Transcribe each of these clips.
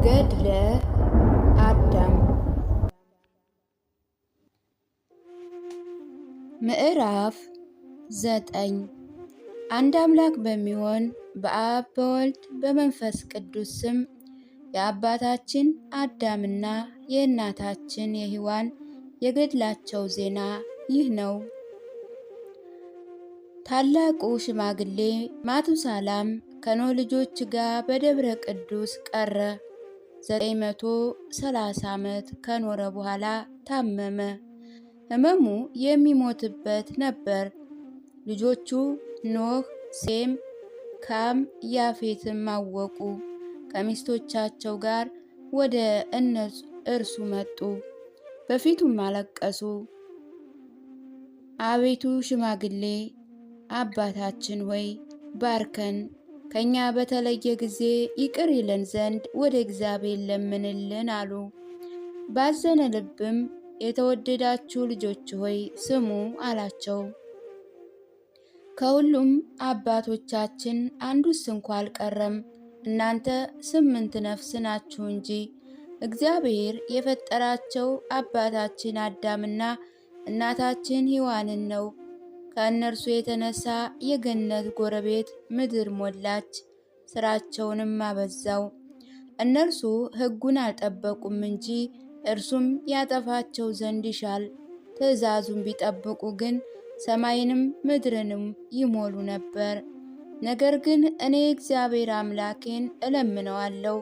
ገድለ አዳም ምዕራፍ 9 አንድ አምላክ በሚሆን በአብ በወልድ በመንፈስ ቅዱስ ስም የአባታችን አዳምና የእናታችን የሔዋን የገድላቸው ዜና ይህ ነው። ታላቁ ሽማግሌ ማቱሳላም ከኖህ ልጆች ጋር በደብረ ቅዱስ ቀረ። 930 ዓመት ከኖረ በኋላ ታመመ። ሕመሙ የሚሞትበት ነበር። ልጆቹ ኖህ፣ ሴም፣ ካም፣ ያፌትም አወቁ። ከሚስቶቻቸው ጋር ወደ እርሱ መጡ፣ በፊቱም አለቀሱ። አቤቱ ሽማግሌ አባታችን ሆይ ባርከን፣ ከኛ በተለየ ጊዜ ይቅር ይለን ዘንድ ወደ እግዚአብሔር ለምንልን አሉ። ባዘነ ልብም የተወደዳችሁ ልጆች ሆይ ስሙ አላቸው። ከሁሉም አባቶቻችን አንዱስ እንኳ አልቀረም፣ እናንተ 8 ነፍስ ናችሁ እንጂ። እግዚአብሔር የፈጠራቸው አባታችን አዳምና እናታችን ሔዋንን ነው። ከእነርሱ የተነሳ የገነት ጎረቤት ምድር ሞላች፣ ስራቸውንም አበዛው። እነርሱ ሕጉን አልጠበቁም እንጂ እርሱም ያጠፋቸው ዘንድ ይሻል። ትእዛዙን ቢጠብቁ ግን ሰማይንም ምድርንም ይሞሉ ነበር። ነገር ግን እኔ እግዚአብሔር አምላኬን እለምነዋለሁ፣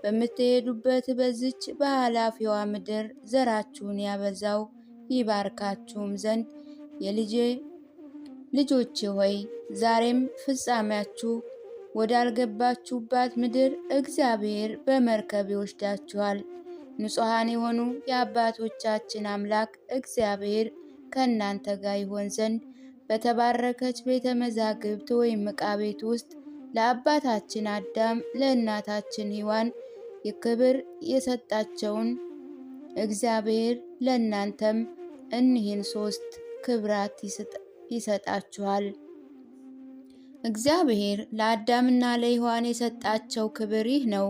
በምትሄዱበት በዚች በኃላፊዋ ምድር ዘራችሁን ያበዛው ይባርካችሁም ዘንድ ልጆቼ ሆይ ዛሬም ፍጻሜያችሁ ወዳልገባችሁባት ምድር እግዚአብሔር በመርከብ ይወስዳችኋል። ንጹሐን የሆኑ የአባቶቻችን አምላክ እግዚአብሔር ከእናንተ ጋር ይሆን ዘንድ በተባረከች ቤተ መዛግብት ወይም ዕቃ ቤት ውስጥ ለአባታችን አዳም ለእናታችን ሔዋን የክብር የሰጣቸውን እግዚአብሔር ለእናንተም እኒህን 3 ክብራት ይሰጣችኋል። እግዚአብሔር ለአዳምና ለሔዋን የሰጣቸው ክብር ይህ ነው።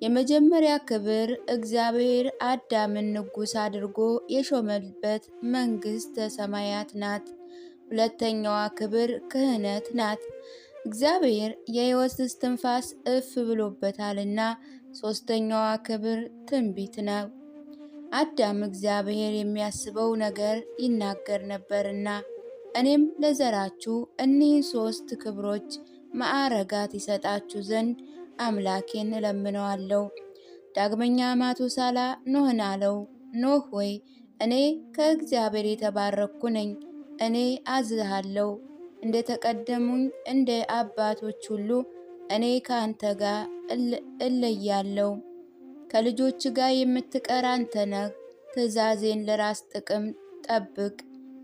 የመጀመሪያ ክብር እግዚአብሔር አዳምን ንጉሥ አድርጎ የሾመበት መንግሥተ ሰማያት ናት። ሁለተኛዋ ክብር ክህነት ናት። እግዚአብሔር የሕይወት እስትንፋስ እፍ ብሎበታልና። ሦስተኛዋ ክብር ትንቢት ነው። አዳም እግዚአብሔር የሚያስበው ነገር ይናገር ነበርና እኔም ለዘራችሁ እኒህን 3 ክብሮች ማዕረጋት ይሰጣችሁ ዘንድ አምላኬን እለምነዋለሁ። ዳግመኛ ማቱሳላ ኖህን አለው፣ ኖህ ሆይ እኔ ከእግዚአብሔር የተባረኩ ነኝ። እኔ አዝሃለሁ፣ እንደ ተቀደሙኝ እንደ አባቶች ሁሉ እኔ ከአንተ ጋር እለያለሁ። ከልጆች ጋር የምትቀር አንተ ነህ። ትእዛዜን ለራስ ጥቅም ጠብቅ፣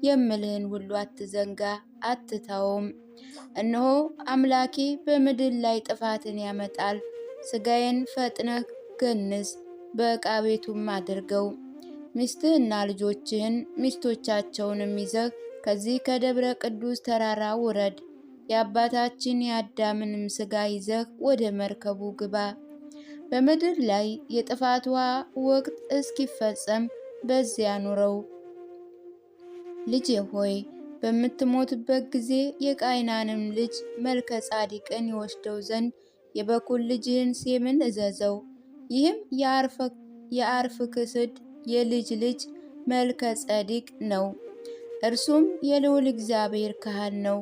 የምልህን ሁሉ አትዘንጋ፣ አትተውም። እነሆ አምላኬ በምድር ላይ ጥፋትን ያመጣል። ሥጋዬን ፈጥነህ ገንዝ፣ በዕቃ ቤቱም አድርገው። ሚስትህና ልጆችህን ሚስቶቻቸውንም ይዘህ ከዚህ ከደብረ ቅዱስ ተራራ ውረድ። የአባታችን የአዳምንም ሥጋ ይዘህ ወደ መርከቡ ግባ። በምድር ላይ የጥፋት ውሃ ወቅት እስኪፈጸም በዚያ ኑረው። ልጄ ሆይ በምትሞትበት ጊዜ የቃይናንም ልጅ መልከ ጻዲቅን ይወስደው ዘንድ የበኩር ልጅህን ሴምን እዘዘው። ይህም የአርፍክስድ የልጅ ልጅ መልከ ጸዲቅ ነው። እርሱም የልዑል እግዚአብሔር ካህን ነው።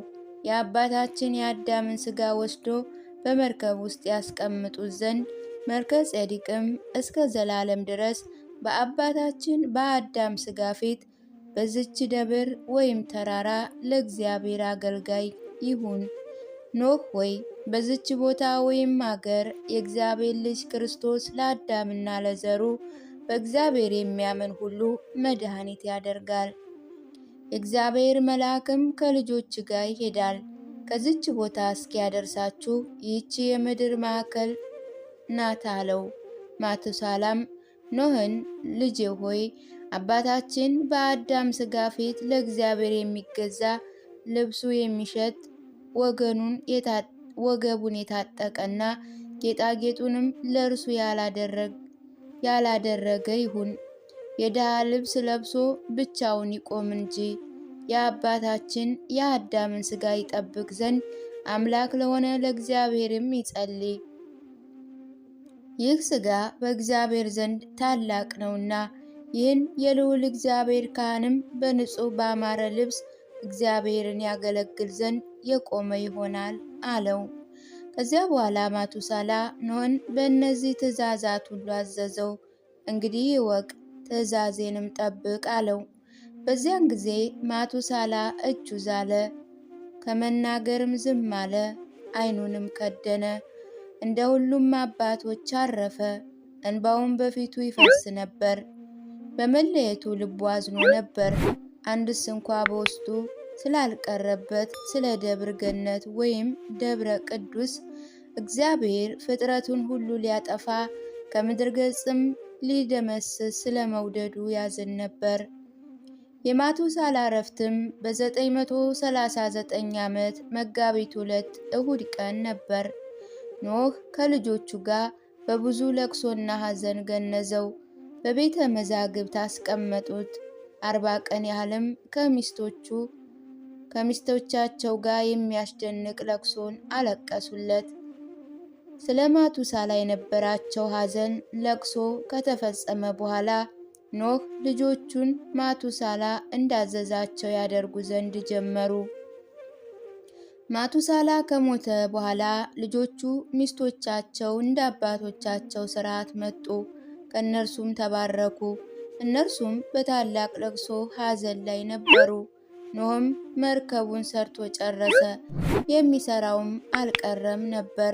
የአባታችን የአዳምን ሥጋ ወስዶ በመርከብ ውስጥ ያስቀምጡት ዘንድ መልከ ጼዴቅም እስከ ዘላለም ድረስ በአባታችን በአዳም ሥጋ ፊት በዝች ደብር ወይም ተራራ ለእግዚአብሔር አገልጋይ ይሁን። ኖህ ሆይ በዝች ቦታ ወይም አገር የእግዚአብሔር ልጅ ክርስቶስ ለአዳምና ለዘሩ በእግዚአብሔር የሚያምን ሁሉ መድኃኒት ያደርጋል። የእግዚአብሔር መልአክም ከልጆች ጋር ይሄዳል። ከዝች ቦታ እስኪያደርሳችሁ ይህች የምድር ማዕከል ናት አለው። ማቱሳላም ኖህን ልጄ ሆይ አባታችን በአዳም ሥጋ ፊት ለእግዚአብሔር የሚገዛ ልብሱ የሚሸጥ ወገቡን የታጠቀና ጌጣጌጡንም ለእርሱ ያላደረገ ይሁን። የድሃ ልብስ ለብሶ ብቻውን ይቆም እንጂ የአባታችን የአዳምን ሥጋ ይጠብቅ ዘንድ አምላክ ለሆነ ለእግዚአብሔርም ይጸልይ። ይህ ሥጋ በእግዚአብሔር ዘንድ ታላቅ ነውና። ይህን የልዑል እግዚአብሔር ካህንም በንጹሕ ባማረ ልብስ እግዚአብሔርን ያገለግል ዘንድ የቆመ ይሆናል አለው። ከዚያ በኋላ ማቱሳላ ኖኅን በእነዚህ ትእዛዛት ሁሉ አዘዘው። እንግዲህ እወቅ፣ ትእዛዜንም ጠብቅ አለው። በዚያን ጊዜ ማቱሳላ እጁ ዛለ፣ ከመናገርም ዝም አለ፣ ዓይኑንም ከደነ፣ እንደ ሁሉም አባቶች አረፈ። እንባውም በፊቱ ይፈስ ነበር። በመለየቱ ልቡ አዝኖ ነበር። አንድስ እንኳ በውስጡ ስላልቀረበት ስለ ደብረ ገነት ወይም ደብረ ቅዱስ እግዚአብሔር ፍጥረቱን ሁሉ ሊያጠፋ ከምድር ገጽም ሊደመስስ ስለ መውደዱ ያዝን ነበር። የማቱሳላ ዕረፍትም በ939 ዓመት መጋቢት 2 እሁድ ቀን ነበር። ኖኅ ከልጆቹ ጋር በብዙ ለቅሶና ሐዘን ገነዘው። በቤተ መዛግብት አስቀመጡት። 40 ቀን ያህልም ከሚስቶቻቸው ጋር የሚያስደንቅ ለቅሶን አለቀሱለት። ስለ ማቱሳላ የነበራቸው ሐዘን ለቅሶ ከተፈጸመ በኋላ ኖኅ ልጆቹን ማቱሳላ እንዳዘዛቸው ያደርጉ ዘንድ ጀመሩ። ማቱሳላ ከሞተ በኋላ ልጆቹ ሚስቶቻቸው እንደ አባቶቻቸው ሥርዓት መጡ፣ ከእነርሱም ተባረኩ። እነርሱም በታላቅ ለቅሶ ሐዘን ላይ ነበሩ። ኖኅም መርከቡን ሰርቶ ጨረሰ፣ የሚሰራውም አልቀረም ነበር።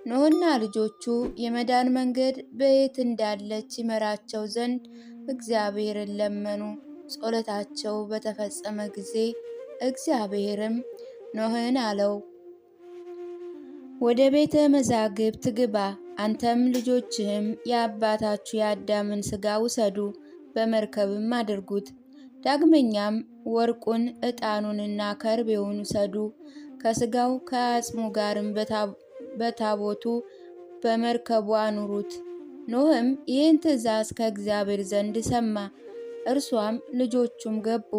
ኖኅና ልጆቹ የመዳን መንገድ በየት እንዳለች ይመራቸው ዘንድ እግዚአብሔርን ለመኑ። ጸሎታቸው በተፈጸመ ጊዜ እግዚአብሔርም ኖኅን አለው፣ ወደ ቤተ መዛግብት ግባ፣ አንተም ልጆችህም የአባታችሁ የአዳምን ሥጋ ውሰዱ፣ በመርከብም አድርጉት። ዳግመኛም ወርቁን፣ ዕጣኑንና ከርቤውን ውሰዱ፣ ከሥጋው ከአጽሙ ጋርም በታቦቱ በመርከቡ አኑሩት። ኖኅም ይህን ትእዛዝ ከእግዚአብሔር ዘንድ ሰማ። እርሷም ልጆቹም ገቡ፣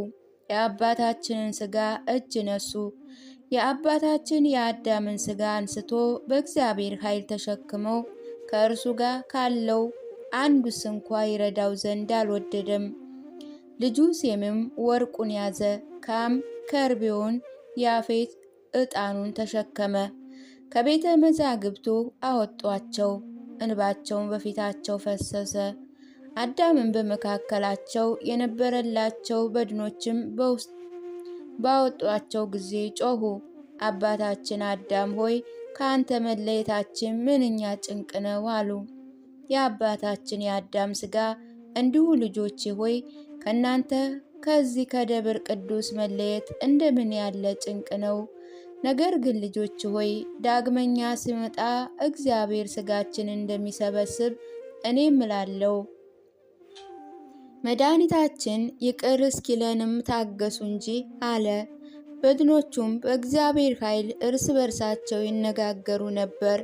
የአባታችንን ሥጋ እጅ ነሱ። የአባታችን የአዳምን ሥጋ አንስቶ በእግዚአብሔር ኃይል ተሸክመው ከእርሱ ጋር ካለው አንዱስ እንኳ ይረዳው ዘንድ አልወደደም። ልጁ ሴምም ወርቁን ያዘ፣ ካም ከርቤውን፣ ያፌት ዕጣኑን ተሸከመ። ከቤተ መዛግብቱ አወጧቸው፣ እንባቸውን በፊታቸው ፈሰሰ። አዳምን በመካከላቸው የነበረላቸው በድኖችም ባወጧቸው ጊዜ ጮኹ፣ አባታችን አዳም ሆይ ከአንተ መለየታችን ምንኛ ጭንቅ ነው አሉ። የአባታችን የአዳም ሥጋ እንዲሁ ልጆቼ ሆይ ከእናንተ ከዚህ ከደብረ ቅዱስ መለየት እንደምን ያለ ጭንቅ ነው። ነገር ግን ልጆች ሆይ ዳግመኛ ሲመጣ እግዚአብሔር ሥጋችንን እንደሚሰበስብ እኔ እምላለሁ። መድኃኒታችን ይቅር እስኪለንም ታገሱ እንጂ አለ። በድኖቹም በእግዚአብሔር ኃይል እርስ በርሳቸው ይነጋገሩ ነበር።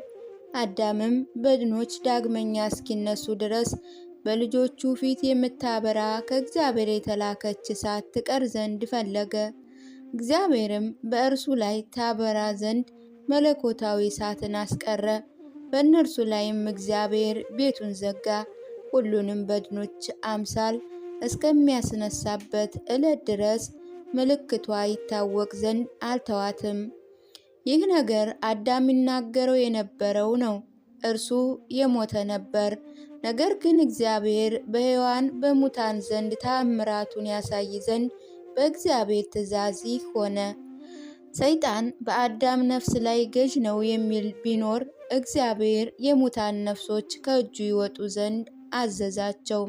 አዳምም በድኖች ዳግመኛ እስኪነሱ ድረስ በልጆቹ ፊት የምታበራ ከእግዚአብሔር የተላከች እሳት ትቀር ዘንድ ፈለገ። እግዚአብሔርም በእርሱ ላይ ታበራ ዘንድ መለኮታዊ እሳትን አስቀረ። በእነርሱ ላይም እግዚአብሔር ቤቱን ዘጋ። ሁሉንም በድኖች አምሳል እስከሚያስነሳበት ዕለት ድረስ ምልክቷ ይታወቅ ዘንድ አልተዋትም። ይህ ነገር አዳም ይናገረው የነበረው ነው። እርሱ የሞተ ነበር። ነገር ግን እግዚአብሔር በሕያዋን በሙታን ዘንድ ተአምራቱን ያሳይ ዘንድ በእግዚአብሔር ትእዛዝ ይህ ሆነ። ሰይጣን በአዳም ነፍስ ላይ ገዥ ነው የሚል ቢኖር እግዚአብሔር የሙታን ነፍሶች ከእጁ ይወጡ ዘንድ አዘዛቸው።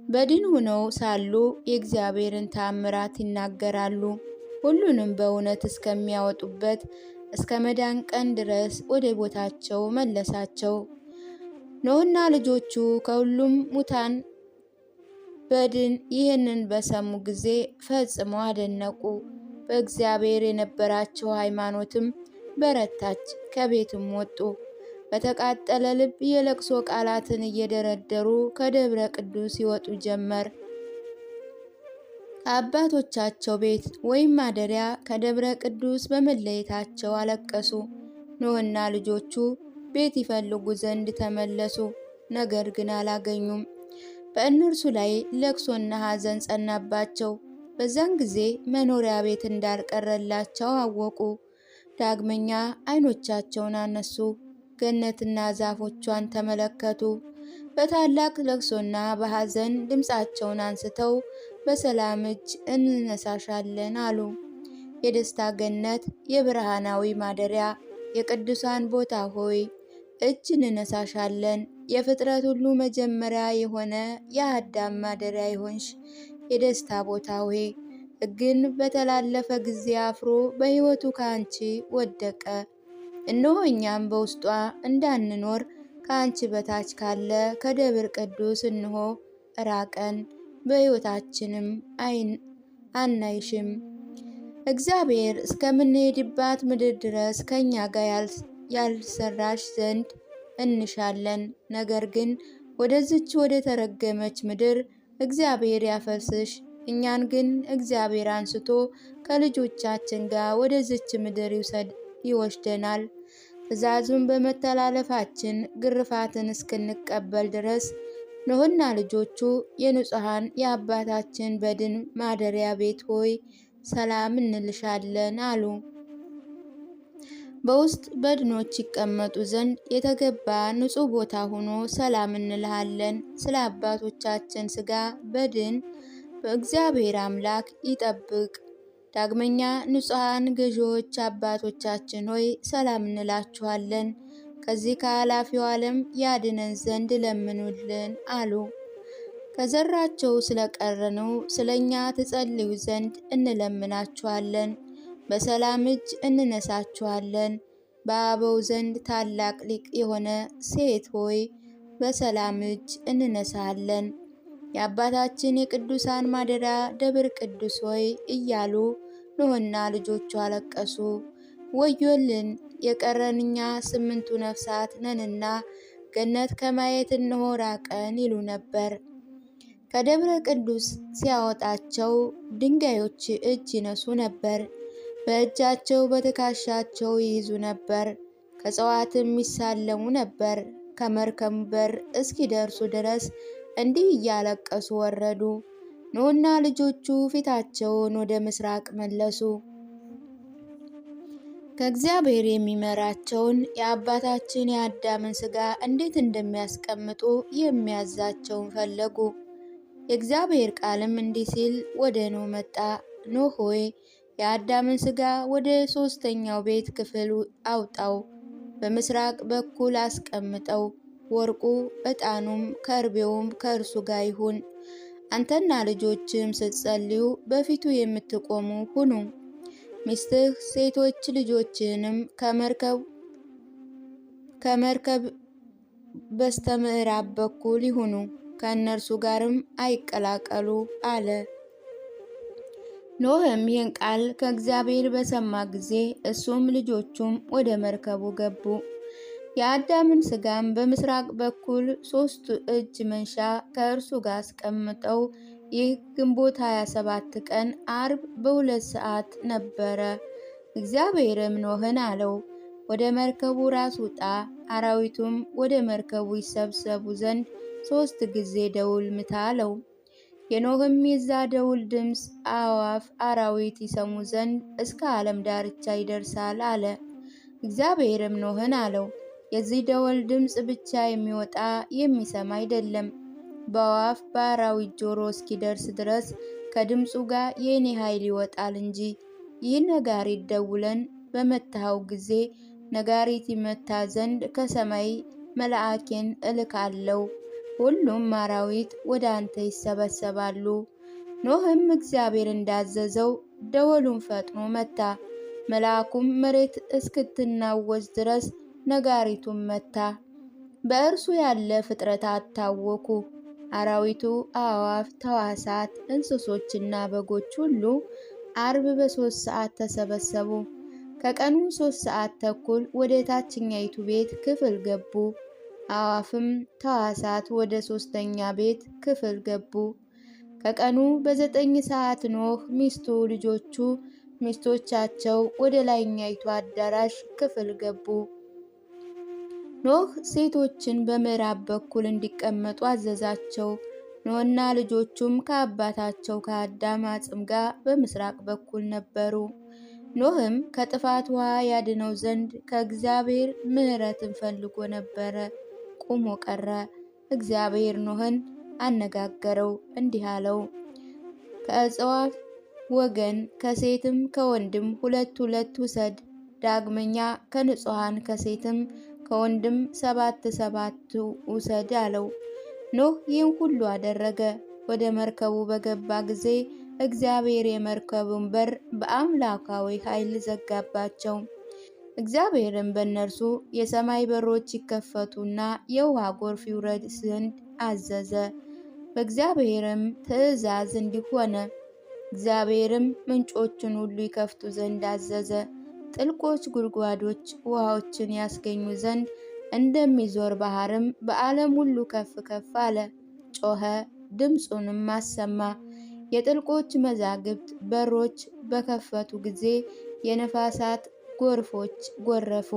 በድን ሆነው ሳሉ የእግዚአብሔርን ተአምራት ይናገራሉ። ሁሉንም በእውነት እስከሚያወጡበት እስከ መዳን ቀን ድረስ ወደ ቦታቸው መለሳቸው። ኖኅና ልጆቹ ከሁሉም ሙታን በድን ይህንን በሰሙ ጊዜ ፈጽመው አደነቁ። በእግዚአብሔር የነበራቸው ሃይማኖትም በረታች። ከቤትም ወጡ። በተቃጠለ ልብ የለቅሶ ቃላትን እየደረደሩ ከደብረ ቅዱስ ይወጡ ጀመር። ከአባቶቻቸው ቤት ወይም ማደሪያ ከደብረ ቅዱስ በመለየታቸው አለቀሱ። ኖህና ልጆቹ ቤት ይፈልጉ ዘንድ ተመለሱ፣ ነገር ግን አላገኙም። በእነርሱ ላይ ለቅሶና ሐዘን ጸናባቸው። በዛን ጊዜ መኖሪያ ቤት እንዳልቀረላቸው አወቁ። ዳግመኛ ዓይኖቻቸውን አነሱ፣ ገነትና ዛፎቿን ተመለከቱ። በታላቅ ለቅሶና በሐዘን ድምፃቸውን አንስተው በሰላም እጅ እንነሳሻለን አሉ። የደስታ ገነት፣ የብርሃናዊ ማደሪያ፣ የቅዱሳን ቦታ ሆይ እጅ እንነሳሻለን። የፍጥረት ሁሉ መጀመሪያ የሆነ የአዳም ማደሪያ ይሆንሽ የደስታ ቦታ ሆይ ሕግን በተላለፈ ጊዜ አፍሮ በሕይወቱ ከአንቺ ወደቀ። እነሆ እኛም በውስጧ እንዳንኖር ከአንቺ በታች ካለ ከደብረ ቅዱስ እንሆ ራቀን፣ በሕይወታችንም አናይሽም። እግዚአብሔር እስከምንሄድባት ምድር ድረስ ከእኛ ጋር ያልሰራሽ ዘንድ እንሻለን። ነገር ግን ወደዚች ወደ ተረገመች ምድር እግዚአብሔር ያፈልስሽ፣ እኛን ግን እግዚአብሔር አንስቶ ከልጆቻችን ጋር ወደዚች ምድር ይወስደናል። ትእዛዙን በመተላለፋችን ግርፋትን እስክንቀበል ድረስ ኖህና ልጆቹ የንጹሐን የአባታችን በድን ማደሪያ ቤት ሆይ ሰላም እንልሻለን አሉ። በውስጥ በድኖች ይቀመጡ ዘንድ የተገባ ንጹሕ ቦታ ሆኖ ሰላም እንልሃለን። ስለ አባቶቻችን ሥጋ በድን በእግዚአብሔር አምላክ ይጠብቅ። ዳግመኛ ንጹሐን ገዢዎች አባቶቻችን ሆይ ሰላም እንላችኋለን። ከዚህ ከኃላፊው ዓለም ያድነን ዘንድ ለምኑልን አሉ። ከዘራቸው ስለቀረነው ስለኛ ትጸልዩ ዘንድ እንለምናችኋለን። በሰላም እጅ እንነሳችኋለን። በአበው ዘንድ ታላቅ ሊቅ የሆነ ሴት ሆይ በሰላም እጅ እንነሳለን። የአባታችን የቅዱሳን ማደሪያ ደብረ ቅዱስ ሆይ እያሉ ኖህና ልጆቹ አለቀሱ። ወዮልን የቀረን እኛ 8ቱ ነፍሳት ነንና ገነት ከማየት እንሆ ራቀን ይሉ ነበር። ከደብረ ቅዱስ ሲያወጣቸው ድንጋዮች እጅ ይነሱ ነበር። በእጃቸው በትከሻቸው ይይዙ ነበር። ከእጽዋትም ይሳለሙ ነበር። ከመርከቡ በር እስኪደርሱ ድረስ እንዲህ እያለቀሱ ወረዱ። ኖህና ልጆቹ ፊታቸውን ወደ ምስራቅ መለሱ። ከእግዚአብሔር የሚመራቸውን የአባታችን የአዳምን ሥጋ እንዴት እንደሚያስቀምጡ የሚያዛቸውን ፈለጉ። የእግዚአብሔር ቃልም እንዲህ ሲል ወደ ኖህ መጣ። ኖህ ሆይ የአዳምን ሥጋ ወደ 3ኛው ቤት ክፍል አውጣው፣ በምስራቅ በኩል አስቀምጠው። ወርቁ፣ ዕጣኑም ከርቤውም ከእርሱ ጋር ይሁን። አንተና ልጆችም ስትጸልዩ በፊቱ የምትቆሙ ሁኑ። ሚስትህ ሴቶች ልጆችንም ከመርከብ በስተምዕራብ በኩል ይሁኑ፣ ከእነርሱ ጋርም አይቀላቀሉ አለ። ኖህም ይህን ቃል ከእግዚአብሔር በሰማ ጊዜ እሱም ልጆቹም ወደ መርከቡ ገቡ። የአዳምን ሥጋም በምስራቅ በኩል 3 እጅ መንሻ ከእርሱ ጋር አስቀምጠው። ይህ ግንቦት 27 ቀን አርብ በ2 ሰዓት ነበረ። እግዚአብሔርም ኖህን አለው፣ ወደ መርከቡ ራስ ውጣ፣ አራዊቱም ወደ መርከቡ ይሰብሰቡ ዘንድ 3 ጊዜ ደውል ምታ አለው። የኖህም የዛ ደውል ድምፅ አዕዋፍ፣ አራዊት ይሰሙ ዘንድ እስከ ዓለም ዳርቻ ይደርሳል አለ። እግዚአብሔርም ኖህን አለው፣ የዚህ ደወል ድምፅ ብቻ የሚወጣ የሚሰማ አይደለም፣ በአዕዋፍ በአራዊት ጆሮ እስኪደርስ ድረስ ከድምፁ ጋር የእኔ ኃይል ይወጣል እንጂ። ይህ ነጋሪት ደውለን በመታኸው ጊዜ ነጋሪት ይመታ ዘንድ ከሰማይ መልአኬን እልካለሁ። ሁሉም አራዊት ወደ አንተ ይሰበሰባሉ። ኖህም እግዚአብሔር እንዳዘዘው ደወሉን ፈጥኖ መታ። መልአኩም መሬት እስክትናወዝ ድረስ ነጋሪቱን መታ። በእርሱ ያለ ፍጥረታት ታወኩ። አራዊቱ፣ አዕዋፍ፣ ተዋሳት፣ እንስሶችና በጎች ሁሉ አርብ በ3 ሰዓት ተሰበሰቡ። ከቀኑ 3:30 ወደ ታችኛይቱ ቤት ክፍል ገቡ። አዕዋፍም ተዋሳት ወደ ሶስተኛ ቤት ክፍል ገቡ። ከቀኑ በ9 ኖህ ሚስቱ ልጆቹ ሚስቶቻቸው ወደ ላይኛይቱ አዳራሽ ክፍል ገቡ። ኖህ ሴቶችን በምዕራብ በኩል እንዲቀመጡ አዘዛቸው። ኖህና ልጆቹም ከአባታቸው ከአዳም አጽም ጋር በምስራቅ በኩል ነበሩ። ኖህም ከጥፋት ውሃ ያድነው ዘንድ ከእግዚአብሔር ምሕረትን ፈልጎ ነበረ፣ ቁሞ ቀረ። እግዚአብሔር ኖህን አነጋገረው እንዲህ አለው፣ ከእጽዋት ወገን ከሴትም ከወንድም ሁለት ሁለት ውሰድ። ዳግመኛ ከንጹሐን ከሴትም ከወንድም 7 ውሰድ አለው። ኖህ ይህን ሁሉ አደረገ። ወደ መርከቡ በገባ ጊዜ እግዚአብሔር የመርከቡን በር በአምላካዊ ኃይል ዘጋባቸው። እግዚአብሔርም በእነርሱ የሰማይ በሮች ይከፈቱና የውሃ ጎርፍ ይውረድ ዘንድ አዘዘ። በእግዚአብሔርም ትእዛዝ እንዲህ ሆነ። እግዚአብሔርም ምንጮቹን ሁሉ ይከፍቱ ዘንድ አዘዘ። ጥልቆች ጉድጓዶች ውሃዎችን ያስገኙ ዘንድ እንደሚዞር ባህርም በዓለም ሁሉ ከፍ ከፍ አለ፣ ጮኸ፣ ድምፁንም አሰማ። የጥልቆች መዛግብት በሮች በከፈቱ ጊዜ የነፋሳት ጎርፎች ጎረፉ፣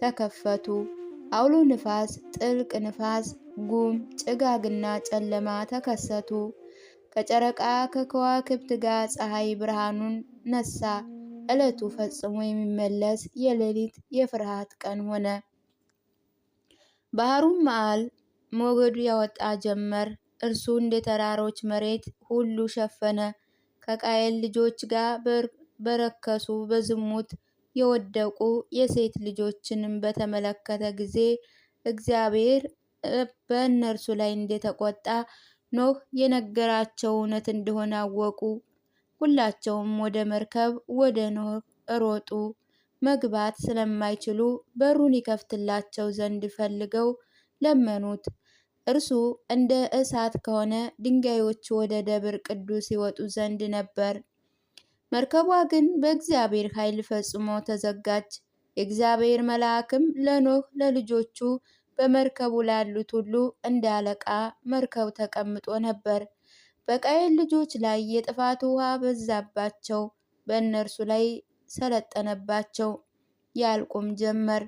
ተከፈቱ። አውሎ ንፋስ፣ ጥልቅ ንፋስ፣ ጉም፣ ጭጋግና ጨለማ ተከሰቱ። ከጨረቃ ከከዋክብት ጋር ፀሐይ ብርሃኑን ነሳ። ዕለቱ ፈጽሞ የሚመለስ የሌሊት የፍርሃት ቀን ሆነ። ባህሩም መዓል ሞገዱ ያወጣ ጀመር። እርሱ እንደ ተራሮች መሬት ሁሉ ሸፈነ። ከቃየል ልጆች ጋር በረከሱ በዝሙት የወደቁ የሴት ልጆችንም በተመለከተ ጊዜ እግዚአብሔር በእነርሱ ላይ እንደተቆጣ ኖህ የነገራቸው እውነት እንደሆነ አወቁ። ሁላቸውም ወደ መርከብ ወደ ኖህ ሮጡ። መግባት ስለማይችሉ በሩን ይከፍትላቸው ዘንድ ፈልገው ለመኑት። እርሱ እንደ እሳት ከሆነ ድንጋዮች ወደ ደብር ቅዱስ ይወጡ ዘንድ ነበር። መርከቧ ግን በእግዚአብሔር ኃይል ፈጽሞ ተዘጋች። የእግዚአብሔር መልአክም ለኖህ ለልጆቹ በመርከቡ ላሉት ሁሉ እንደ አለቃ መርከብ ተቀምጦ ነበር። በቃየል ልጆች ላይ የጥፋት ውሃ በዛባቸው፣ በእነርሱ ላይ ሰለጠነባቸው፣ ያልቁም ጀመር።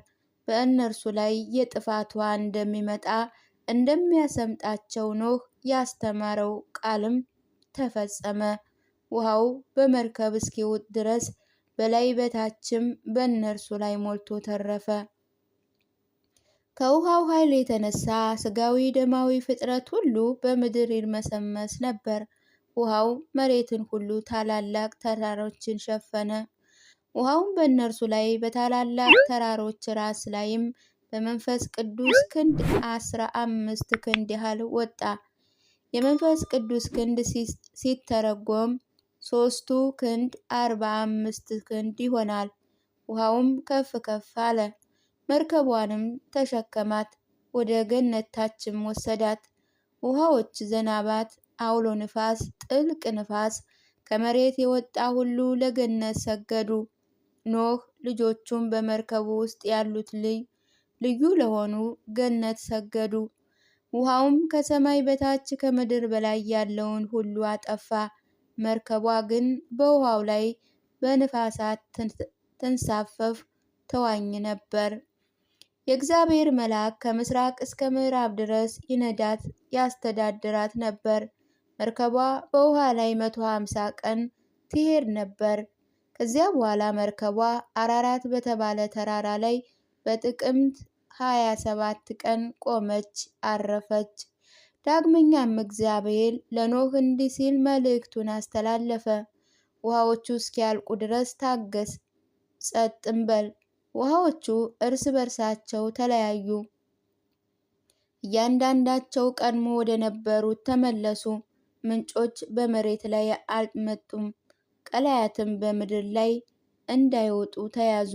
በእነርሱ ላይ የጥፋት ውሃ እንደሚመጣ እንደሚያሰምጣቸው ኖህ ያስተማረው ቃልም ተፈጸመ። ውሃው በመርከብ እስኪውጥ ድረስ በላይ በታችም በእነርሱ ላይ ሞልቶ ተረፈ። ከውሃው ኃይል የተነሳ ስጋዊ ደማዊ ፍጥረት ሁሉ በምድር ይርመሰመስ ነበር። ውሃው መሬትን ሁሉ ታላላቅ ተራሮችን ሸፈነ። ውሃውም በእነርሱ ላይ በታላላቅ ተራሮች ራስ ላይም በመንፈስ ቅዱስ ክንድ 15 ክንድ ያህል ወጣ። የመንፈስ ቅዱስ ክንድ ሲተረጎም 3 ክንድ 45 ክንድ ይሆናል። ውሃውም ከፍ ከፍ አለ። መርከቧንም ተሸከማት፣ ወደ ገነት ታችም ወሰዳት። ውሃዎች፣ ዝናባት፣ አውሎ ንፋስ፣ ጥልቅ ንፋስ፣ ከመሬት የወጣ ሁሉ ለገነት ሰገዱ። ኖህ ልጆቹም በመርከቡ ውስጥ ያሉት ልዩ ለሆኑ ገነት ሰገዱ። ውሃውም ከሰማይ በታች ከምድር በላይ ያለውን ሁሉ አጠፋ። መርከቧ ግን በውሃው ላይ በንፋሳት ትንሳፈፍ ተዋኝ ነበር። የእግዚአብሔር መልአክ ከምስራቅ እስከ ምዕራብ ድረስ ይነዳት ያስተዳድራት ነበር። መርከቧ በውሃ ላይ 150 ቀን ትሄድ ነበር። ከዚያ በኋላ መርከቧ አራራት በተባለ ተራራ ላይ በጥቅምት 27 ቀን ቆመች፣ አረፈች። ዳግመኛም እግዚአብሔር ለኖህ እንዲህ ሲል መልእክቱን አስተላለፈ። ውሃዎቹ እስኪያልቁ ድረስ ታገስ፣ ጸጥም በል። ውሃዎቹ እርስ በርሳቸው ተለያዩ፣ እያንዳንዳቸው ቀድሞ ወደ ነበሩት ተመለሱ። ምንጮች በመሬት ላይ አልመጡም፣ ቀላያትም በምድር ላይ እንዳይወጡ ተያዙ።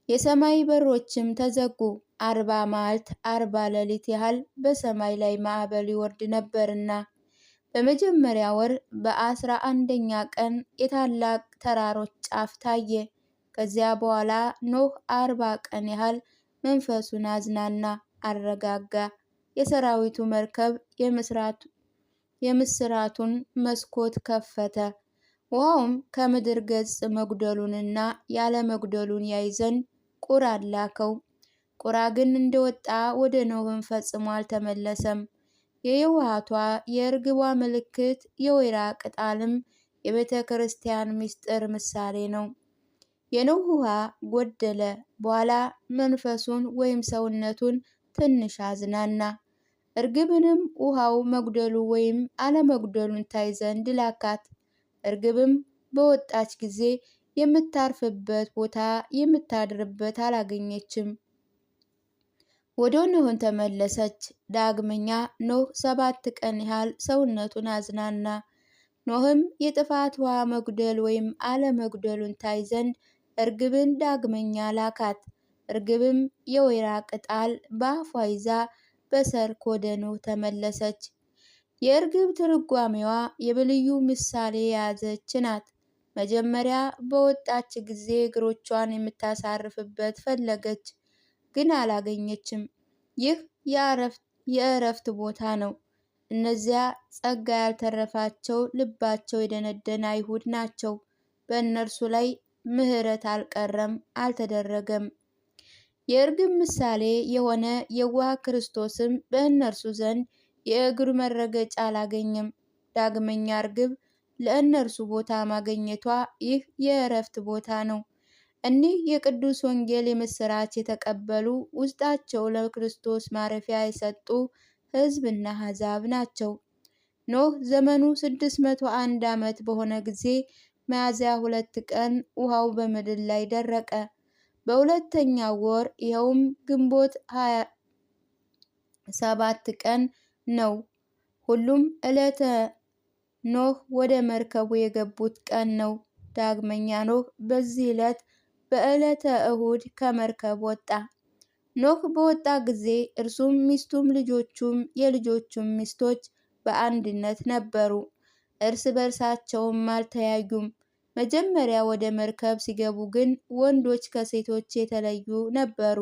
የሰማይ በሮችም ተዘጉ። 40 መዓልት 40 ሌሊት ያህል በሰማይ ላይ ማዕበል ይወርድ ነበርና። በመጀመሪያ ወር በ11ኛ ቀን የታላቅ ተራሮች ጫፍ ታየ። ከዚያ በኋላ ኖህ 40 ቀን ያህል መንፈሱን አዝናና፣ አረጋጋ። የሰራዊቱ መርከብ የምስራቱን መስኮት ከፈተ። ውሃውም ከምድር ገጽ መጉደሉንና ያለመጉደሉን ያይ ዘንድ ቁራን ላከው። ቁራ ግን እንደወጣ ወደ ኖህም ፈጽሞ አልተመለሰም። የየዋሃቷ የእርግቧ ምልክት የወይራ ቅጠልም የቤተ ክርስቲያን ምስጢር ምሳሌ ነው። የኖህ ውሃ ጎደለ። በኋላ መንፈሱን ወይም ሰውነቱን ትንሽ አዝናና። እርግብንም ውሃው መጉደሉ ወይም አለመጉደሉን ታይ ዘንድ ላካት። እርግብም በወጣች ጊዜ የምታርፍበት ቦታ የምታድርበት አላገኘችም። ወደ ኖህም ተመለሰች። ዳግመኛ ኖህ 7 ቀን ያህል ሰውነቱን አዝናና። ኖህም የጥፋት ውሃ መጉደል ወይም አለመጉደሉን ታይ ዘንድ እርግብን ዳግመኛ ላካት። እርግብም የወይራ ቅጠል በአፏ ይዛ በሰርክ ወደ ኖህ ተመለሰች። የእርግብ ትርጓሜዋ የብልዩ ምሳሌ የያዘች ናት። መጀመሪያ በወጣች ጊዜ እግሮቿን የምታሳርፍበት ፈለገች፣ ግን አላገኘችም። ይህ የእረፍት ቦታ ነው። እነዚያ ጸጋ ያልተረፋቸው ልባቸው የደነደነ አይሁድ ናቸው። በእነርሱ ላይ ምሕረት አልቀረም አልተደረገም። የእርግብ ምሳሌ የሆነ የዋህ ክርስቶስም በእነርሱ ዘንድ የእግር መረገጫ አላገኘም። ዳግመኛ እርግብ ለእነርሱ ቦታ ማግኘቷ ይህ የእረፍት ቦታ ነው። እኒህ የቅዱስ ወንጌል የምስራች የተቀበሉ ውስጣቸው ለክርስቶስ ማረፊያ የሰጡ ሕዝብና አሕዛብ ናቸው። ኖህ ዘመኑ 601 ዓመት በሆነ ጊዜ ሚያዝያ 2 ቀን ውሃው በምድር ላይ ደረቀ። በሁለተኛው ወር ይኸውም ግንቦት 27 ቀን ነው። ሁሉም ዕለተ ኖህ ወደ መርከቡ የገቡት ቀን ነው። ዳግመኛ ኖህ በዚህ ዕለት በዕለተ እሁድ ከመርከብ ወጣ። ኖህ በወጣ ጊዜ እርሱም ሚስቱም ልጆቹም የልጆቹም ሚስቶች በአንድነት ነበሩ። እርስ በርሳቸውም አልተያዩም። መጀመሪያ ወደ መርከብ ሲገቡ ግን ወንዶች ከሴቶች የተለዩ ነበሩ።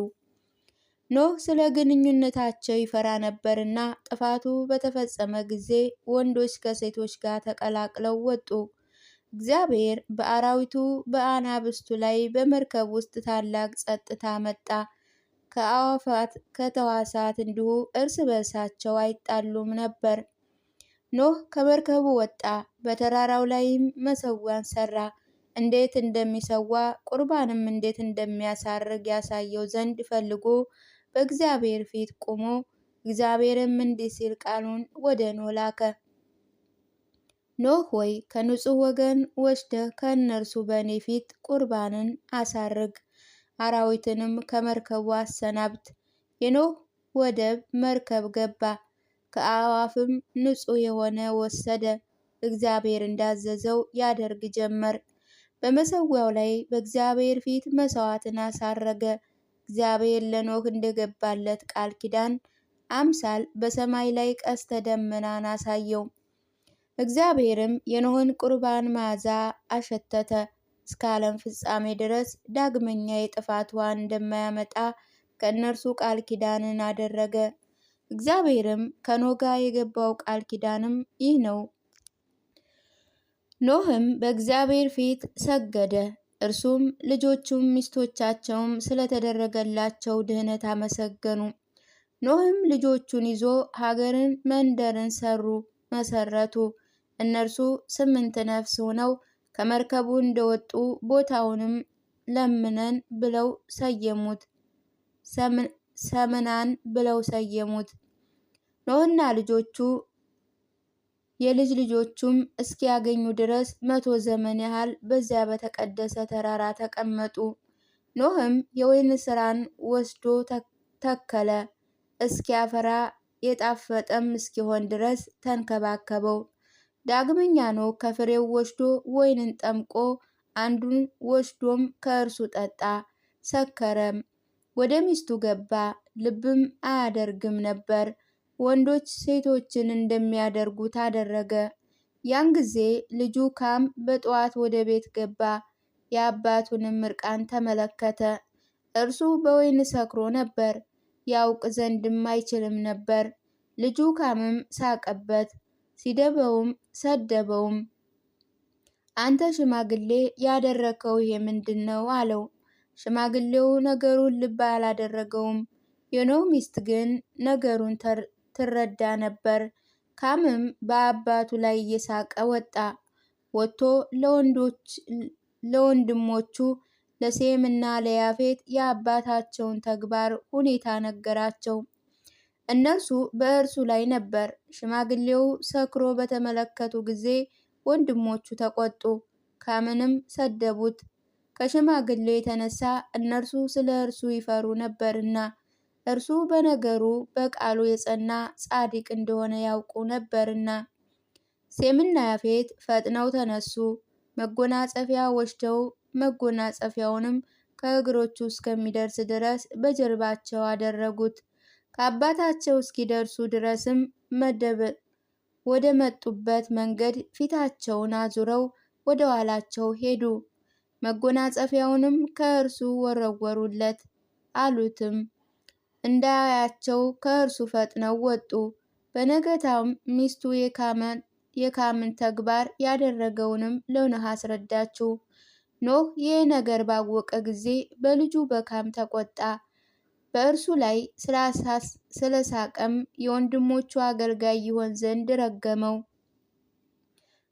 ኖህ ስለ ግንኙነታቸው ይፈራ ነበርና ጥፋቱ በተፈጸመ ጊዜ ወንዶች ከሴቶች ጋር ተቀላቅለው ወጡ። እግዚአብሔር በአራዊቱ በአናብስቱ ላይ በመርከብ ውስጥ ታላቅ ጸጥታ መጣ። ከአዕዋፋት ከተዋሳት እንዲሁ እርስ በርሳቸው አይጣሉም ነበር። ኖህ ከመርከቡ ወጣ፣ በተራራው ላይም መሰዊያን ሰራ። እንዴት እንደሚሰዋ ቁርባንም እንዴት እንደሚያሳርግ ያሳየው ዘንድ ፈልጎ በእግዚአብሔር ፊት ቆሞ፣ እግዚአብሔርም እንዲህ ሲል ቃሉን ወደ ኖህ ላከ። ኖህ ሆይ ከንጹሕ ወገን ወስደህ ከእነርሱ በእኔ ፊት ቁርባንን አሳርግ፣ አራዊትንም ከመርከቡ አሰናብት። የኖህ ወደብ መርከብ ገባ፣ ከአዕዋፍም ንጹሕ የሆነ ወሰደ። እግዚአብሔር እንዳዘዘው ያደርግ ጀመር። በመሰዊያው ላይ በእግዚአብሔር ፊት መሥዋዕትን አሳረገ። እግዚአብሔር ለኖህ እንደገባለት ቃል ኪዳን አምሳል በሰማይ ላይ ቀስተ ደመናን አሳየው። እግዚአብሔርም የኖህን ቁርባን መዓዛ አሸተተ። እስከ ዓለም ፍጻሜ ድረስ ዳግመኛ የጥፋት ውሃ እንደማያመጣ ከእነርሱ ቃል ኪዳንን አደረገ። እግዚአብሔርም ከኖህ ጋር የገባው ቃል ኪዳንም ይህ ነው። ኖህም በእግዚአብሔር ፊት ሰገደ። እርሱም ልጆቹም ሚስቶቻቸውም ስለተደረገላቸው ድህነት አመሰገኑ። ኖህም ልጆቹን ይዞ ሀገርን መንደርን መሰረቱ። እነርሱ 8 ነፍስ ሆነው ከመርከቡ እንደወጡ ቦታውንም ለምነን ብለው ሰየሙት። ሰምናን ብለው ሰየሙት። ኖህና ልጆቹ የልጅ ልጆቹም እስኪያገኙ ድረስ 100 ዘመን ያህል በዚያ በተቀደሰ ተራራ ተቀመጡ። ኖህም የወይን ስራን ወስዶ ተከለ፣ እስኪያፈራ የጣፈጠም እስኪሆን ድረስ ተንከባከበው። ዳግመኛ ኖህ ከፍሬው ወስዶ ወይንን ጠምቆ አንዱን ወስዶም ከእርሱ ጠጣ፣ ሰከረም። ወደ ሚስቱ ገባ፣ ልብም አያደርግም ነበር። ወንዶች ሴቶችን እንደሚያደርጉት አደረገ። ያን ጊዜ ልጁ ካም በጠዋት ወደ ቤት ገባ። የአባቱንም ምርቃን ተመለከተ። እርሱ በወይን ሰክሮ ነበር፣ ያውቅ ዘንድም አይችልም ነበር። ልጁ ካምም ሳቀበት፣ ሲደበውም ሰደበውም። አንተ ሽማግሌ ያደረከው ይሄ ምንድን ነው? አለው። ሽማግሌው ነገሩን ልብ አላደረገውም። የኖህ ሚስት ግን ነገሩን ትረዳ ነበር። ካምም በአባቱ ላይ እየሳቀ ወጥቶ ለወንድሞቹ ለሴም እና ለያፌት የአባታቸውን ተግባር ሁኔታ ነገራቸው። እነርሱ በእርሱ ላይ ነበር። ሽማግሌው ሰክሮ በተመለከቱ ጊዜ ወንድሞቹ ተቆጡ፣ ካምንም ሰደቡት። ከሽማግሌው የተነሳ እነርሱ ስለ እርሱ ይፈሩ ነበርና፣ እርሱ በነገሩ በቃሉ የጸና ጻድቅ እንደሆነ ያውቁ ነበርና። ሴምና ያፌት ፈጥነው ተነሱ፣ መጎናጸፊያ ወስደው መጎናጸፊያውንም ከእግሮቹ እስከሚደርስ ድረስ በጀርባቸው አደረጉት። ከአባታቸው እስኪደርሱ ድረስም ወደ መጡበት መንገድ ፊታቸውን አዙረው ወደ ኋላቸው ሄዱ። መጎናጸፊያውንም ከእርሱ ወረወሩለት፣ አሉትም እንዳያያቸው ከእርሱ ፈጥነው ወጡ። በነገታውም ሚስቱ የካምን ተግባር ያደረገውንም ለኖህ አስረዳችው። ኖህ ይህ ነገር ባወቀ ጊዜ በልጁ በካም ተቆጣ። በእርሱ ላይ ስለሳቀም የወንድሞቹ አገልጋይ ይሆን ዘንድ ረገመው።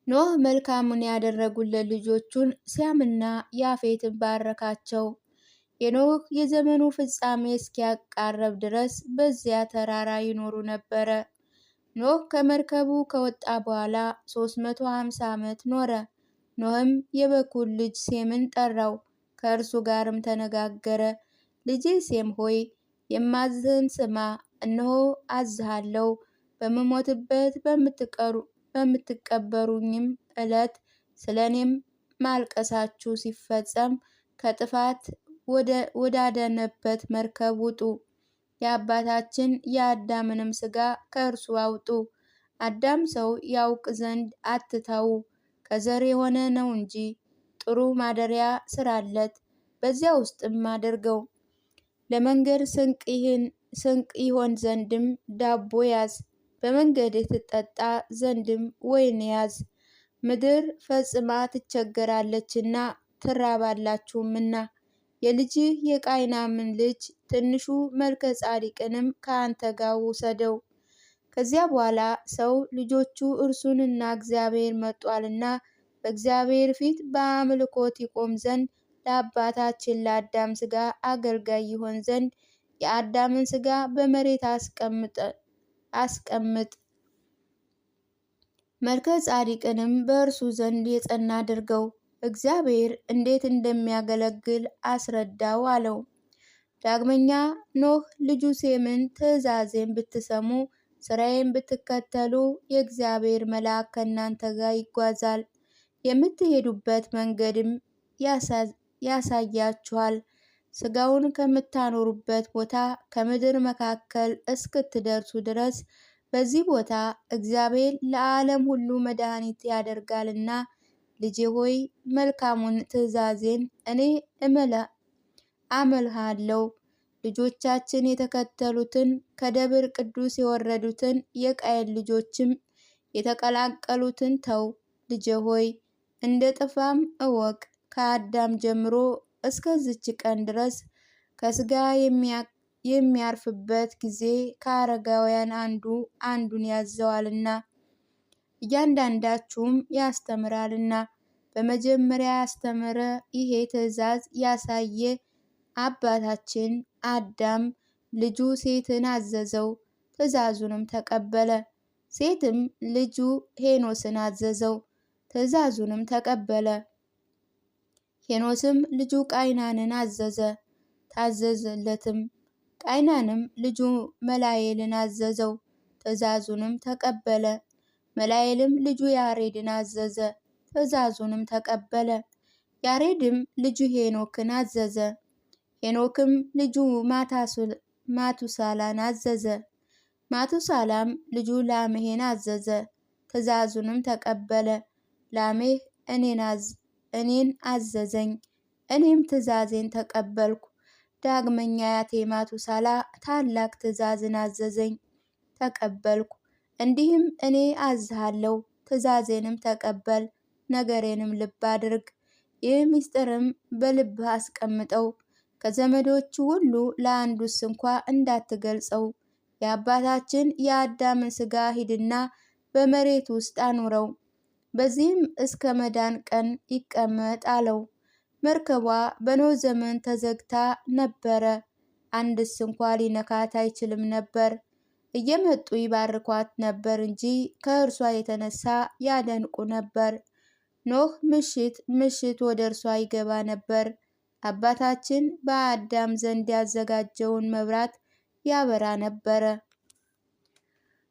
ኖህ መልካሙን ያደረጉለት ልጆቹን ሲያምና ያፌትን ባረካቸው። የኖህ የዘመኑ ፍጻሜ እስኪያቃረብ ድረስ በዚያ ተራራ ይኖሩ ነበረ። ኖህ ከመርከቡ ከወጣ በኋላ 350 ዓመት ኖረ። ኖህም የበኩር ልጅ ሴምን ጠራው፣ ከእርሱ ጋርም ተነጋገረ። ልጄ ሴም ሆይ የማዝህን ስማ፣ እነሆ አዝሃለሁ። በምሞትበት በምትቀበሩኝም ዕለት ስለ እኔም ማልቀሳችሁ ሲፈጸም ከጥፋት ወዳዳነበት መርከብ ውጡ። የአባታችን የአዳምንም ሥጋ ከእርሱ አውጡ። አዳም ሰው ያውቅ ዘንድ አትተው፣ ከዘር የሆነ ነው እንጂ። ጥሩ ማደሪያ ስራለት፣ በዚያ ውስጥም አድርገው። ለመንገድ ስንቅ ይሆን ዘንድም ዳቦ ያዝ፣ በመንገድ ትጠጣ ዘንድም ወይን ያዝ። ምድር ፈጽማ ትቸገራለችና ትራባላችሁምና። የልጅህ የቃይናምን ልጅ ትንሹ መልከ ጻዲቅንም ከአንተ ጋር ውሰደው። ከዚያ በኋላ ሰው ልጆቹ እርሱንና እግዚአብሔር መጧልና በእግዚአብሔር ፊት በአምልኮት ይቆም ዘንድ ለአባታችን ለአዳም ሥጋ አገልጋይ ይሆን ዘንድ የአዳምን ሥጋ በመሬት አስቀምጥ። መልከ ጻዲቅንም በእርሱ ዘንድ የጸና አድርገው፣ እግዚአብሔር እንዴት እንደሚያገለግል አስረዳው አለው። ዳግመኛ ኖህ ልጁ ሴምን ትእዛዜን ብትሰሙ ስራዬን ብትከተሉ የእግዚአብሔር መልአክ ከእናንተ ጋር ይጓዛል፣ የምትሄዱበት መንገድም ያሳያችኋል። ሥጋውን ከምታኖሩበት ቦታ ከምድር መካከል እስክትደርሱ ድረስ በዚህ ቦታ እግዚአብሔር ለዓለም ሁሉ መድኃኒት ያደርጋልና። ልጄ ሆይ መልካሙን ትእዛዜን እኔ አምልሃለሁ። ልጆቻችን የተከተሉትን ከደብረ ቅዱስ የወረዱትን የቃየል ልጆችም የተቀላቀሉትን ተው። ልጄ ሆይ እንደ ጠፋም እወቅ። ከአዳም ጀምሮ እስከዚች ቀን ድረስ ከሥጋ የሚያርፍበት ጊዜ ከአረጋውያን አንዱን ያዘዋልና እያንዳንዳችሁም ያስተምራልና። በመጀመሪያ ያስተምረ ይሄ ትእዛዝ ያሳየ አባታችን አዳም ልጁ ሴትን አዘዘው፣ ትእዛዙንም ተቀበለ። ሴትም ልጁ ሄኖስን አዘዘው፣ ትእዛዙንም ተቀበለ። ሄኖስም ልጁ ቃይናንን አዘዘ፣ ታዘዘለትም። ቃይናንም ልጁ መላኤልን አዘዘው፣ ትእዛዙንም ተቀበለ። መላኤልም ልጁ ያሬድን አዘዘ፣ ትእዛዙንም ተቀበለ። ያሬድም ልጁ ሄኖክን አዘዘ። ሄኖክም ልጁ ማቱሳላን አዘዘ። ማቱሳላም ልጁ ላሜህን አዘዘ፣ ትእዛዙንም ተቀበለ። ላሜህ እኔን አዘዘኝ፣ እኔም ትእዛዜን ተቀበልኩ። ዳግመኛ አያቴ ማቱሳላ ታላቅ ትእዛዝን አዘዘኝ፣ ተቀበልኩ። እንዲህም እኔ አዝሃለሁ፣ ትእዛዜንም ተቀበል፣ ነገሬንም ልብ አድርግ። ይህ ምስጢርም በልብህ አስቀምጠው፣ ከዘመዶቹ ሁሉ ለአንዱስ እንኳ እንዳትገልጸው። የአባታችን የአዳምን ሥጋ ሂድና በመሬት ውስጥ አኑረው፣ በዚህም እስከ መዳን ቀን ይቀመጥ አለው። መርከቧ በኖህ ዘመን ተዘግታ ነበረ። አንድስ እንኳ ሊነካት አይችልም ነበር። እየመጡ ይባርኳት ነበር እንጂ ከእርሷ የተነሳ ያደንቁ ነበር። ኖህ ምሽት ምሽት ወደ እርሷ ይገባ ነበር። አባታችን በአዳም ዘንድ ያዘጋጀውን መብራት ያበራ ነበረ።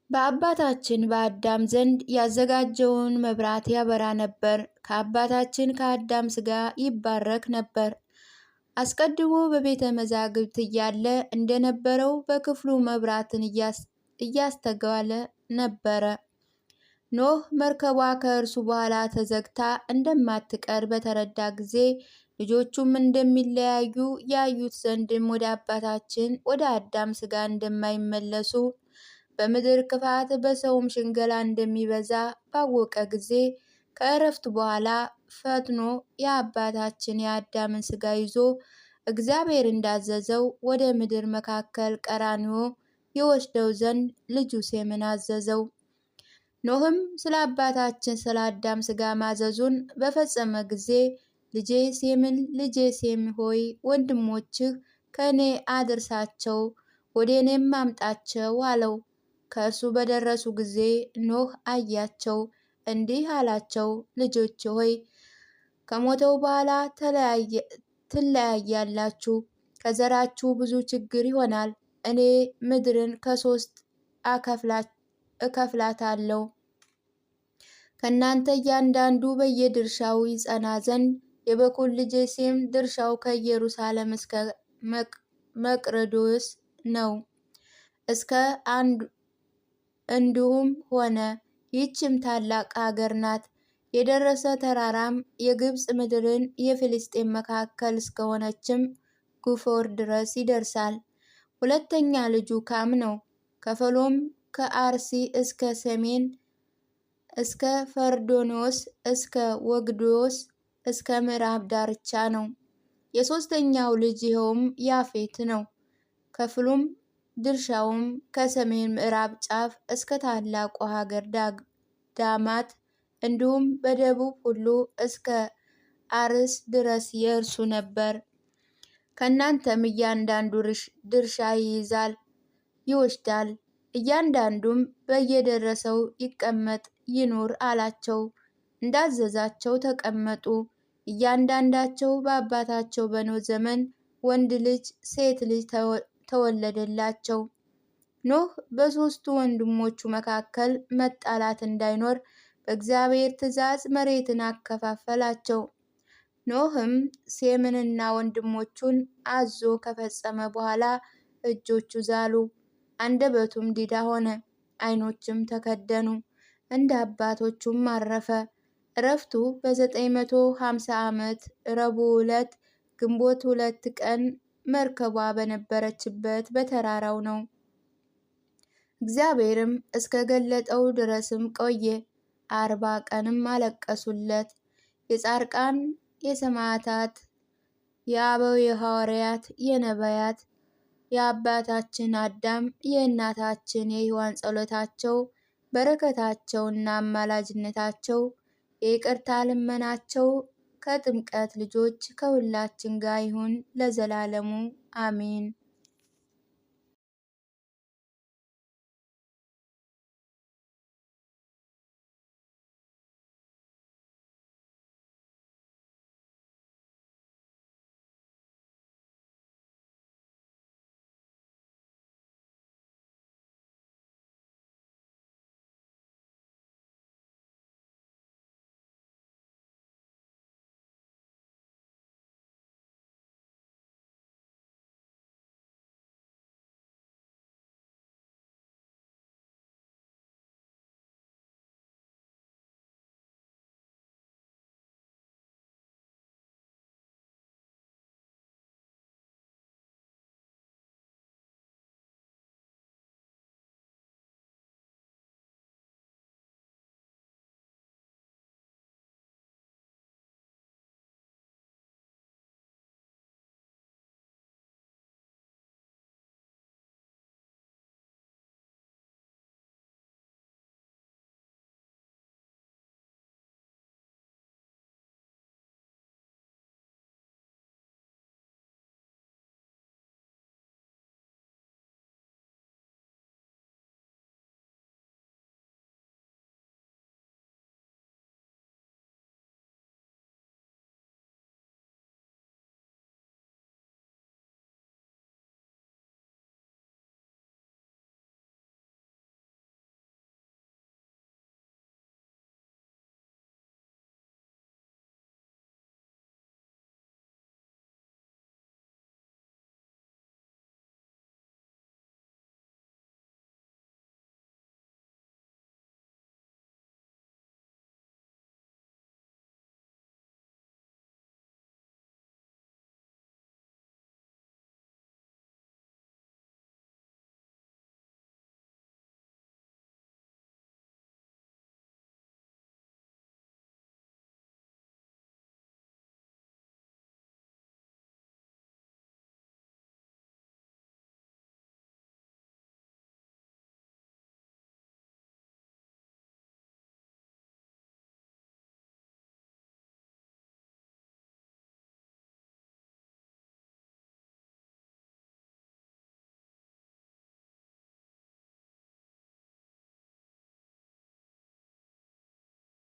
በአባታችን በአዳም ዘንድ ያዘጋጀውን መብራት ያበራ ነበር። ከአባታችን ከአዳም ሥጋ ይባረክ ነበር። አስቀድሞ በቤተ መዛግብት እያለ እንደነበረው በክፍሉ መብራትን እያስተጋለ ነበረ። ኖህ መርከቧ ከእርሱ በኋላ ተዘግታ እንደማትቀር በተረዳ ጊዜ ልጆቹም እንደሚለያዩ ያዩት ዘንድም ወደ አባታችን ወደ አዳም ሥጋ እንደማይመለሱ በምድር ክፋት በሰውም ሽንገላ እንደሚበዛ ባወቀ ጊዜ ከእረፍት በኋላ ፈጥኖ የአባታችን የአዳምን ሥጋ ይዞ እግዚአብሔር እንዳዘዘው ወደ ምድር መካከል ቀራንዮ ይወስደው ዘንድ ልጁ ሴምን አዘዘው። ኖህም ስለ አባታችን ስለ አዳም ሥጋ ማዘዙን በፈጸመ ጊዜ ልጄ ሴምን፣ ልጄ ሴም ሆይ ወንድሞችህ ከእኔ አድርሳቸው፣ ወደ እኔም አምጣቸው አለው። ከእርሱ በደረሱ ጊዜ ኖህ አያቸው፣ እንዲህ አላቸው፣ ልጆች ሆይ ከሞተው በኋላ ትለያያላችሁ፣ ከዘራችሁ ብዙ ችግር ይሆናል። እኔ ምድርን ከሶስት እከፍላታለሁ። ከእናንተ እያንዳንዱ በየድርሻው ይጸና ዘንድ የበኩር ልጄ ሴም ድርሻው ከኢየሩሳሌም እስከ መቅረዶስ ነው። እንዲሁም ሆነ። ይህችም ታላቅ ሀገር ናት። የደረሰ ተራራም የግብፅ ምድርን የፍልስጤም መካከል እስከሆነችም ጉፎር ድረስ ይደርሳል። ሁለተኛ ልጁ ካም ነው። ከፈሎም ከአርሲ እስከ ሰሜን እስከ ፈርዶኖስ እስከ ወግዶስ እስከ ምዕራብ ዳርቻ ነው። የሶስተኛው ልጅ ይኸውም ያፌት ነው። ከፍሉም ድርሻውም ከሰሜን ምዕራብ ጫፍ እስከ ታላቁ ሀገር ዳማት እንዲሁም በደቡብ ሁሉ እስከ አርስ ድረስ የእርሱ ነበር። ከእናንተም እያንዳንዱ ድርሻ ይወስዳል። እያንዳንዱም በየደረሰው ይቀመጥ ይኑር አላቸው። እንዳዘዛቸው ተቀመጡ። እያንዳንዳቸው በአባታቸው በኖህ ዘመን ወንድ ልጅ ሴት ልጅ ተወለደላቸው። ኖህ በሦስቱ ወንድሞቹ መካከል መጣላት እንዳይኖር በእግዚአብሔር ትእዛዝ መሬትን አከፋፈላቸው። ኖህም ሴምንና ወንድሞቹን አዞ ከፈጸመ በኋላ እጆቹ ዛሉ፣ አንደበቱም ዲዳ ሆነ፣ ዓይኖቹም ተከደኑ፣ እንደ አባቶቹም አረፈ። እረፍቱ በ950 ዓመት ረቡዕ ዕለት ግንቦት 2 ቀን መርከቧ በነበረችበት በተራራው ነው። እግዚአብሔርም እስከ ገለጠው ድረስም ቆየ። 40 ቀንም አለቀሱለት። የጻድቃን የሰማዕታት የአበው የሐዋርያት የነቢያት የአባታችን አዳም የእናታችን የሔዋን ጸሎታቸው በረከታቸውና አማላጅነታቸው የይቅርታ ልመናቸው ከጥምቀት ልጆች ከሁላችን ጋር ይሁን ለዘላለሙ አሜን።